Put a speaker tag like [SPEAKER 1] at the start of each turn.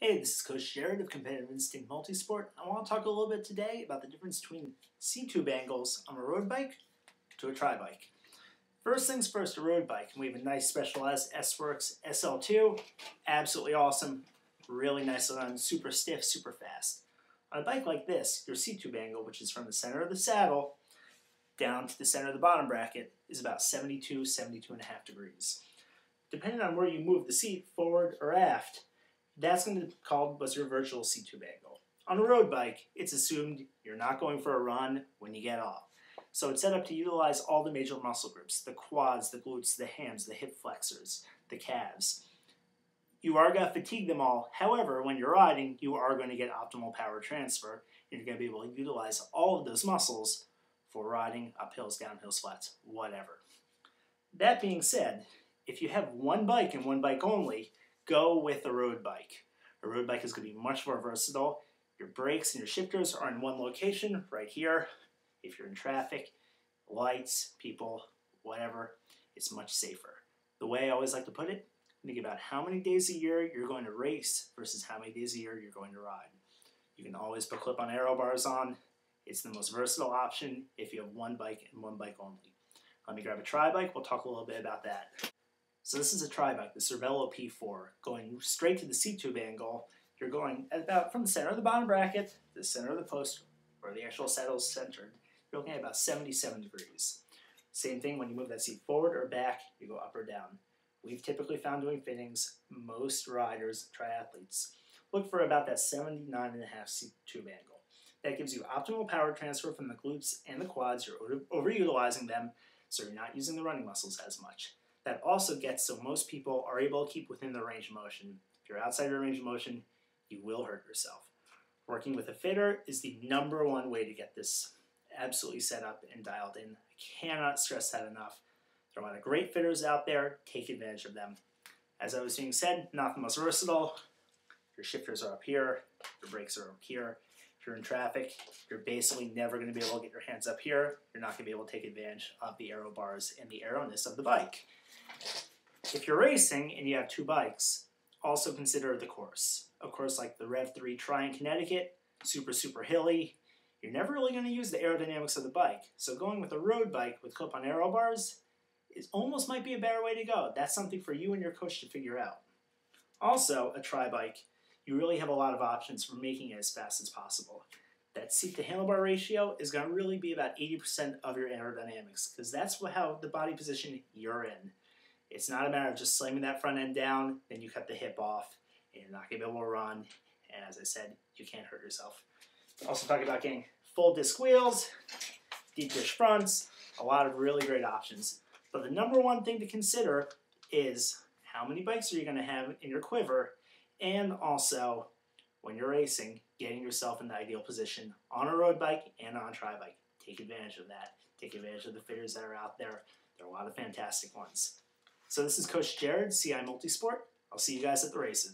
[SPEAKER 1] Hey, this is Coach Jared of Competitive Instinct Multisport. I want to talk a little bit today about the difference between C-tube angles on a road bike to a tri-bike. First things first, a road bike. We have a nice specialized S-Works SL2. Absolutely awesome. Really nice to run, super stiff, super fast. On a bike like this, your C-tube angle, which is from the center of the saddle down to the center of the bottom bracket, is about 72 and a half degrees. Depending on where you move the seat, forward or aft, that's going to be called what's your virtual C-tube angle. On a road bike, it's assumed you're not going for a run when you get off. So it's set up to utilize all the major muscle groups, the quads, the glutes, the hams, the hip flexors, the calves. You are going to fatigue them all. However, when you're riding, you are going to get optimal power transfer, and you're going to be able to utilize all of those muscles for riding uphills, downhills, flats, whatever. That being said, if you have one bike and one bike only, go with a road bike. A road bike is going to be much more versatile. Your brakes and your shifters are in one location, right here. If you're in traffic, lights, people, whatever, it's much safer. The way I always like to put it, think about how many days a year you're going to race versus how many days a year you're going to ride. You can always put clip-on aero bars on. It's the most versatile option if you have one bike and one bike only. Let me grab a tri-bike. We'll talk a little bit about that. So this is a tri-bike, the Cervelo P4. Going straight to the C-tube angle, you're going at about from the center of the bottom bracket to the center of the post, where the actual saddle is centered. You're looking at about 77 degrees. Same thing when you move that seat forward or back, you go up or down. We've typically found doing fittings, most riders, triathletes, look for about that 79.5 C-tube angle. That gives you optimal power transfer from the glutes and the quads. You're overutilizing them, so you're not using the running muscles as much. That also gets so most people are able to keep within their range of motion. If you're outside your range of motion, you will hurt yourself. Working with a fitter is the #1 way to get this absolutely set up and dialed in. I cannot stress that enough. There are a lot of great fitters out there. Take advantage of them. As I was being said, not the most versatile. Your shifters are up here. Your brakes are up here. If you're in traffic, you're basically never going to be able to get your hands up here. You're not going to be able to take advantage of the aero bars and the aeroness of the bike. If you're racing and you have two bikes, also consider the course. A course like the Rev 3 Tri in Connecticut, super hilly. You're never really going to use the aerodynamics of the bike. So going with a road bike with clip-on aero bars almost might be a better way to go. That's something for you and your coach to figure out. Also, a tri-bike, you really have a lot of options for making it as fast as possible. That seat to handlebar ratio is going to really be about 80% of your aerodynamics, because that's how the body position you're in. It's not a matter of just slamming that front end down, then you cut the hip off, and you're not going to be able to run. And as I said, you can't hurt yourself. Also talking about getting full disc wheels, deep dish fronts, a lot of really great options. But the #1 thing to consider is how many bikes are you going to have in your quiver, and also when you're racing, getting yourself in the ideal position on a road bike and on a tri-bike. Take advantage of that. Take advantage of the fitters that are out there. There are a lot of fantastic ones. So this is Coach Jared, CIM Multisport. I'll see you guys at the races.